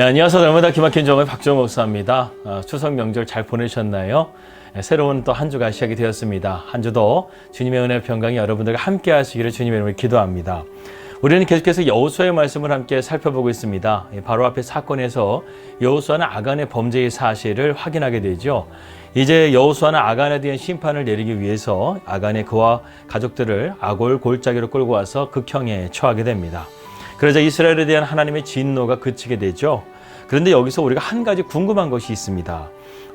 안녕하세요. 날마다 기막힌 정의 박정호 목사입니다. 추석 명절 잘 보내셨나요? 새로운 또 한 주가 시작이 되었습니다. 한 주도 주님의 은혜 평강이 여러분들과 함께 하시기를 주님의 이름으로 기도합니다. 우리는 계속해서 여호수아의 말씀을 함께 살펴보고 있습니다. 바로 앞에 사건에서 여호수아는 아간의 범죄의 사실을 확인하게 되죠. 이제 여호수아는 아간에 대한 심판을 내리기 위해서 아간의 그와 가족들을 아골 골짜기로 끌고 와서 극형에 처하게 됩니다. 그러자 이스라엘에 대한 하나님의 진노가 그치게 되죠. 그런데 여기서 우리가 한 가지 궁금한 것이 있습니다.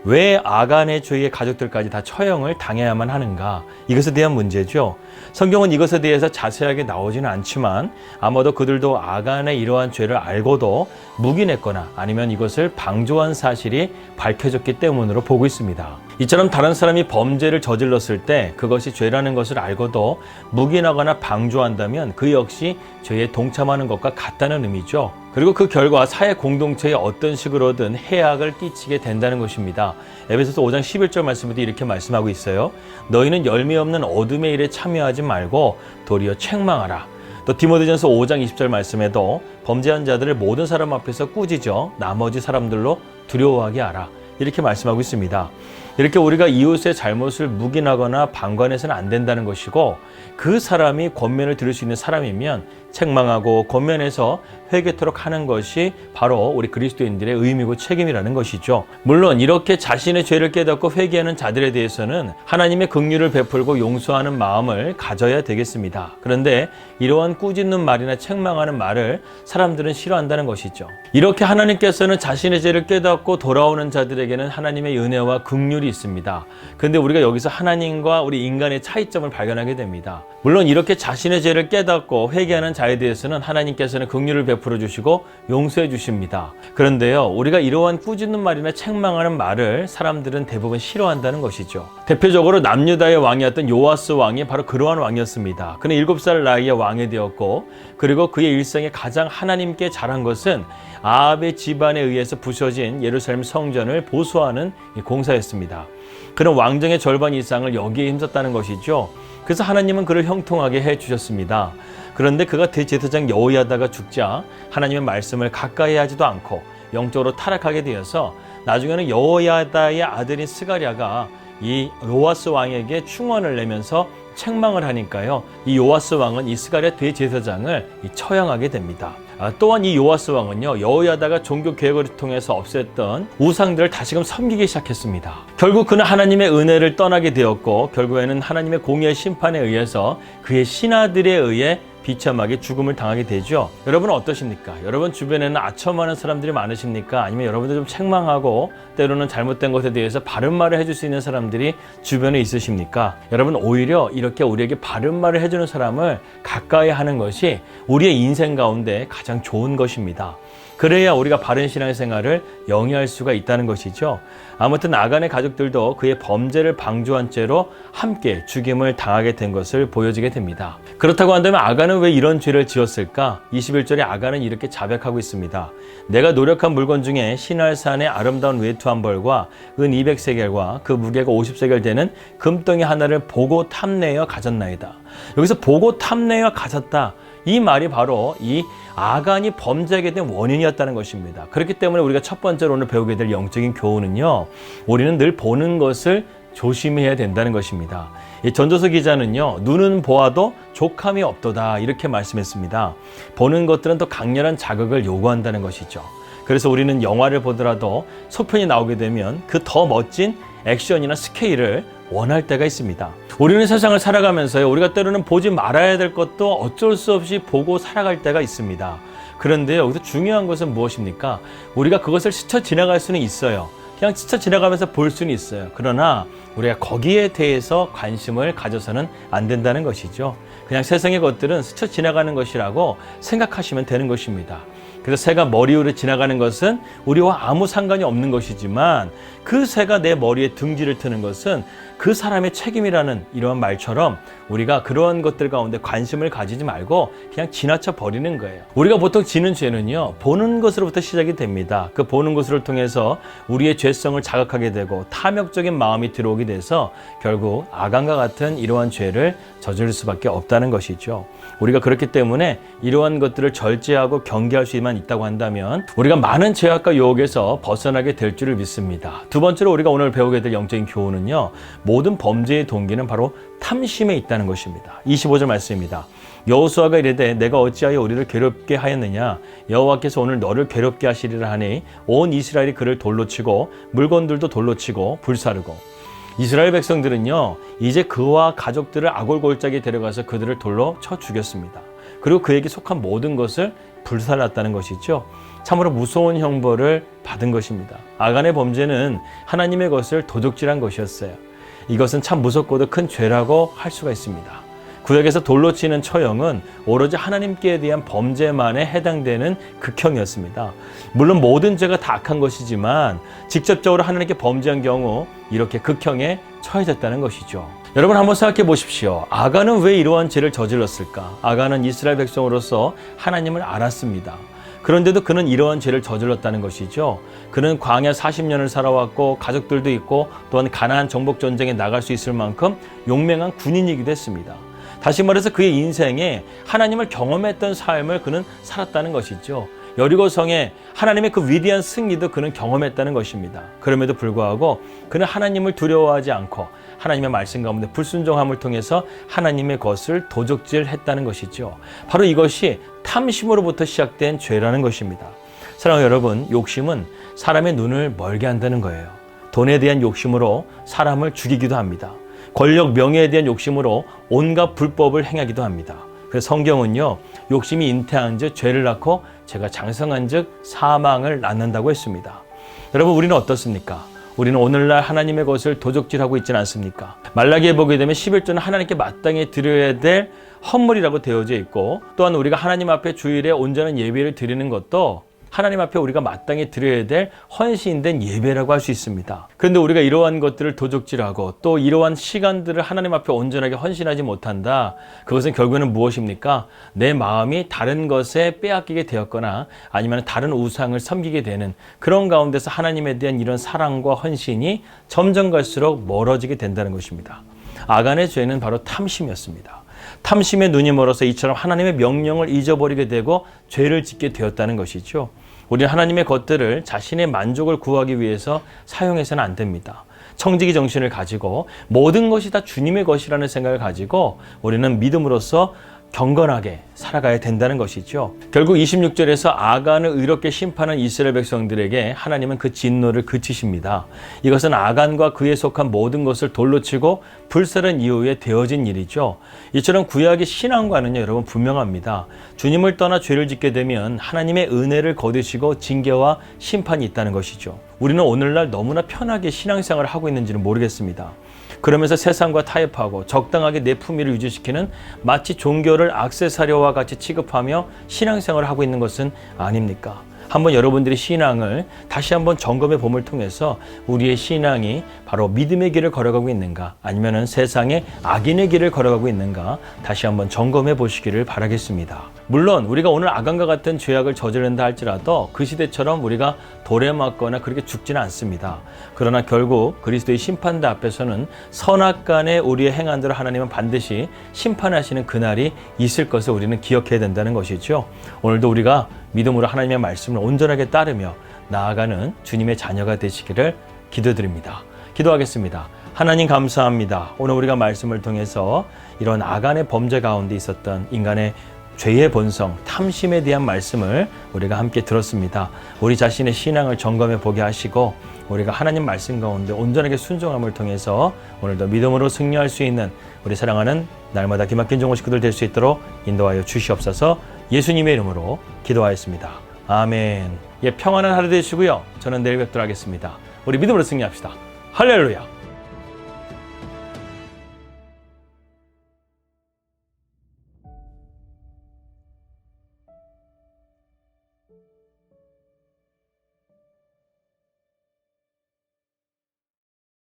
왜 아간의 죄의 가족들까지 다 처형을 당해야만 하는가? 이것에 대한 문제죠. 성경은 이것에 대해서 자세하게 나오지는 않지만 아마도 그들도 아간의 이러한 죄를 알고도 묵인했거나 아니면 이것을 방조한 사실이 밝혀졌기 때문으로 보고 있습니다. 이처럼 다른 사람이 범죄를 저질렀을 때 그것이 죄라는 것을 알고도 묵인하거나 방조한다면 그 역시 죄에 동참하는 것과 같다는 의미죠. 그리고 그 결과 사회 공동체에 어떤 식으로든 해악을 끼치게 된다는 것입니다. 에베소서 5장 11절 말씀에도 이렇게 말씀하고 있어요. 너희는 열매 없는 어둠의 일에 참여하지 말고 도리어 책망하라. 또 디모데전서 5장 20절 말씀에도 범죄한 자들을 모든 사람 앞에서 꾸짖어 나머지 사람들로 두려워하게 하라. 이렇게 말씀하고 있습니다. 이렇게 우리가 이웃의 잘못을 묵인하거나 방관해서는 안 된다는 것이고 그 사람이 권면을 들을 수 있는 사람이면 책망하고 권면해서 회개토록 하는 것이 바로 우리 그리스도인들의 의미고 책임이라는 것이죠. 물론 이렇게 자신의 죄를 깨닫고 회개하는 자들에 대해서는 하나님의 긍휼을 베풀고 용서하는 마음을 가져야 되겠습니다. 그런데 이러한 꾸짖는 말이나 책망하는 말을 사람들은 싫어한다는 것이죠. 이렇게 하나님께서는 자신의 죄를 깨닫고 돌아오는 자들에게는 하나님의 은혜와 긍휼이 있습니다. 그런데 우리가 여기서 하나님과 우리 인간의 차이점을 발견하게 됩니다. 물론 이렇게 자신의 죄를 깨닫고 회개하는 자에 대해서는 하나님께서는 긍휼을 베풀어 주시고 용서해 주십니다. 그런데요, 우리가 이러한 꾸짖는 말이나 책망하는 말을 사람들은 대부분 싫어한다는 것이죠. 대표적으로 남유다의 왕이었던 요아스 왕이 바로 그러한 왕이었습니다. 그는 7살 나이에 왕이 되었고 그리고 그의 일생에 가장 하나님께 잘한 것은 아합의 집안에 의해서 부서진 예루살렘 성전을 보수하는 공사였습니다. 그는 왕정의 절반 이상을 여기에 힘썼다는 것이죠. 그래서 하나님은 그를 형통하게 해주셨습니다. 그런데 그가 대제사장 여호야다가 죽자 하나님의 말씀을 가까이 하지도 않고 영적으로 타락하게 되어서 나중에는 여호야다의 아들인 스가랴가 이 요아스 왕에게 충원을 내면서 책망을 하니까요. 이 요아스 왕은 이 스가랴 대제사장을 처형하게 됩니다. 또한 이 요아스 왕은요, 여호야다가 종교 개혁을 통해서 없앴던 우상들을 다시금 섬기기 시작했습니다. 결국 그는 하나님의 은혜를 떠나게 되었고 결국에는 하나님의 공의의 심판에 의해서 그의 신하들에 의해 비참하게 죽음을 당하게 되죠. 여러분은 어떠십니까? 여러분 주변에는 아첨하는 사람들이 많으십니까? 아니면 여러분들 좀 책망하고 때로는 잘못된 것에 대해서 바른 말을 해줄 수 있는 사람들이 주변에 있으십니까? 여러분 오히려 이렇게 우리에게 바른 말을 해주는 사람을 가까이 하는 것이 우리의 인생 가운데 가장 좋은 것입니다. 그래야 우리가 바른 신앙생활을 영위할 수가 있다는 것이죠. 아무튼 아간의 가족들도 그의 범죄를 방조한 채로 함께 죽임을 당하게 된 것을 보여지게 됩니다. 그렇다고 한다면 아간은 왜 이런 죄를 지었을까? 21절에 아간은 이렇게 자백하고 있습니다. 내가 노력한 물건 중에 시날산의 아름다운 외투 한 벌과 은 200세겔과 그 무게가 50세겔 되는 금덩이 하나를 보고 탐내어 가졌나이다. 여기서 보고 탐내어 가졌다. 이 말이 바로 이 아간이 범죄하게 된 원인이었다는 것입니다. 그렇기 때문에 우리가 첫 번째로 오늘 배우게 될 영적인 교훈은요, 우리는 늘 보는 것을 조심해야 된다는 것입니다. 이 전도서 기자는요, 눈은 보아도 족함이 없도다 이렇게 말씀했습니다. 보는 것들은 더 강렬한 자극을 요구한다는 것이죠. 그래서 우리는 영화를 보더라도 속편이 나오게 되면 그 더 멋진 액션이나 스케일을 원할 때가 있습니다. 우리는 세상을 살아가면서요, 우리가 때로는 보지 말아야 될 것도 어쩔 수 없이 보고 살아갈 때가 있습니다. 그런데 여기서 중요한 것은 무엇입니까? 우리가 그것을 스쳐 지나갈 수는 있어요. 그냥 스쳐 지나가면서 볼 수는 있어요. 그러나 우리가 거기에 대해서 관심을 가져서는 안 된다는 것이죠. 그냥 세상의 것들은 스쳐 지나가는 것이라고 생각하시면 되는 것입니다. 그래서 새가 머리 위로 지나가는 것은 우리와 아무 상관이 없는 것이지만 그 새가 내 머리에 둥지를 트는 것은 그 사람의 책임이라는 이러한 말처럼 우리가 그러한 것들 가운데 관심을 가지지 말고 그냥 지나쳐 버리는 거예요. 우리가 보통 지는 죄는요, 보는 것으로부터 시작이 됩니다. 그 보는 것을 통해서 우리의 죄성을 자각하게 되고 탐욕적인 마음이 들어오게 돼서 결국 아간과 같은 이러한 죄를 저지를 수밖에 없다는 것이죠. 우리가 그렇기 때문에 이러한 것들을 절제하고 경계할 수만 있다고 한다면 우리가 많은 죄악과 유혹에서 벗어나게 될 줄을 믿습니다. 두 번째로 우리가 오늘 배우게 될 영적인 교훈은요, 모든 범죄의 동기는 바로 탐심에 있다는 것입니다. 25절 말씀입니다. 여호수아가 이르되 내가 어찌하여 우리를 괴롭게 하였느냐, 여호와께서 오늘 너를 괴롭게 하시리라 하니 온 이스라엘이 그를 돌로 치고 물건들도 돌로 치고 불사르고. 이스라엘 백성들은요, 이제 그와 가족들을 아골골짜기에 데려가서 그들을 돌로 쳐 죽였습니다. 그리고 그에게 속한 모든 것을 불살랐다는 것이죠. 참으로 무서운 형벌을 받은 것입니다. 아간의 범죄는 하나님의 것을 도적질한 것이었어요. 이것은 참 무섭고도 큰 죄라고 할 수가 있습니다. 구약에서 돌로 치는 처형은 오로지 하나님께 대한 범죄만에 해당되는 극형이었습니다. 물론 모든 죄가 다 악한 것이지만 직접적으로 하나님께 범죄한 경우 이렇게 극형에 처해졌다는 것이죠. 여러분 한번 생각해 보십시오. 아간은 왜 이러한 죄를 저질렀을까? 아간은 이스라엘 백성으로서 하나님을 알았습니다. 그런데도 그는 이러한 죄를 저질렀다는 것이죠. 그는 광야 40년을 살아왔고 가족들도 있고 또한 가나안 정복 전쟁에 나갈 수 있을 만큼 용맹한 군인이기도 했습니다. 다시 말해서 그의 인생에 하나님을 경험했던 삶을 그는 살았다는 것이죠. 여리고성에 하나님의 그 위대한 승리도 그는 경험했다는 것입니다. 그럼에도 불구하고 그는 하나님을 두려워하지 않고 하나님의 말씀 가운데 불순종함을 통해서 하나님의 것을 도적질했다는 것이죠. 바로 이것이 탐심으로부터 시작된 죄라는 것입니다. 사랑하는 여러분, 욕심은 사람의 눈을 멀게 한다는 거예요. 돈에 대한 욕심으로 사람을 죽이기도 합니다. 권력, 명예에 대한 욕심으로 온갖 불법을 행하기도 합니다. 그래서 성경은요, 욕심이 잉태한 즉 죄를 낳고 죄가 장성한 즉 사망을 낳는다고 했습니다. 여러분, 우리는 어떻습니까? 우리는 오늘날 하나님의 것을 도적질하고 있지는 않습니까? 말라기에 보게 되면 11조는 하나님께 마땅히 드려야 될 헌물이라고 되어져 있고, 또한 우리가 하나님 앞에 주일에 온전한 예배를 드리는 것도 하나님 앞에 우리가 마땅히 드려야 될 헌신된 예배라고 할 수 있습니다. 그런데 우리가 이러한 것들을 도적질하고 또 이러한 시간들을 하나님 앞에 온전하게 헌신하지 못한다. 그것은 결국에는 무엇입니까? 내 마음이 다른 것에 빼앗기게 되었거나 아니면 다른 우상을 섬기게 되는 그런 가운데서 하나님에 대한 이런 사랑과 헌신이 점점 갈수록 멀어지게 된다는 것입니다. 아간의 죄는 바로 탐심이었습니다. 탐심의 눈이 멀어서 이처럼 하나님의 명령을 잊어버리게 되고 죄를 짓게 되었다는 것이죠. 우리는 하나님의 것들을 자신의 만족을 구하기 위해서 사용해서는 안 됩니다. 청지기 정신을 가지고 모든 것이 다 주님의 것이라는 생각을 가지고 우리는 믿음으로써 경건하게 살아가야 된다는 것이죠. 결국 26절에서 아간을 의롭게 심판한 이스라엘 백성들에게 하나님은 그 진노를 그치십니다. 이것은 아간과 그에 속한 모든 것을 돌로 치고 불살은 이후에 되어진 일이죠. 이처럼 구약의 신앙과는요, 여러분 분명합니다. 주님을 떠나 죄를 짓게 되면 하나님의 은혜를 거두시고 징계와 심판이 있다는 것이죠. 우리는 오늘날 너무나 편하게 신앙생활을 하고 있는지는 모르겠습니다. 그러면서 세상과 타협하고 적당하게 내 품위를 유지시키는 마치 종교를 액세서리와 같이 취급하며 신앙생활을 하고 있는 것은 아닙니까? 한번 여러분들이 신앙을 다시 한번 점검해 봄을 통해서 우리의 신앙이 바로 믿음의 길을 걸어가고 있는가, 아니면은 세상의 악인의 길을 걸어가고 있는가 다시 한번 점검해 보시기를 바라겠습니다. 물론 우리가 오늘 아간과 같은 죄악을 저지른다 할지라도 그 시대처럼 우리가 돌에 맞거나 그렇게 죽지는 않습니다. 그러나 결국 그리스도의 심판대 앞에서는 선악간에 우리의 행한대로 하나님은 반드시 심판하시는 그날이 있을 것을 우리는 기억해야 된다는 것이죠. 오늘도 우리가 믿음으로 하나님의 말씀을 온전하게 따르며 나아가는 주님의 자녀가 되시기를 기도드립니다. 기도하겠습니다. 하나님 감사합니다. 오늘 우리가 말씀을 통해서 이런 아간의 범죄 가운데 있었던 인간의 죄의 본성, 탐심에 대한 말씀을 우리가 함께 들었습니다. 우리 자신의 신앙을 점검해 보게 하시고 우리가 하나님 말씀 가운데 온전하게 순종함을 통해서 오늘도 믿음으로 승리할 수 있는 우리 사랑하는 날마다 기막힌 종호 식구들 될 수 있도록 인도하여 주시옵소서. 예수님의 이름으로 기도하였습니다. 아멘. 예, 평안한 하루 되시고요. 저는 내일 뵙도록 하겠습니다. 우리 믿음으로 승리합시다. 할렐루야.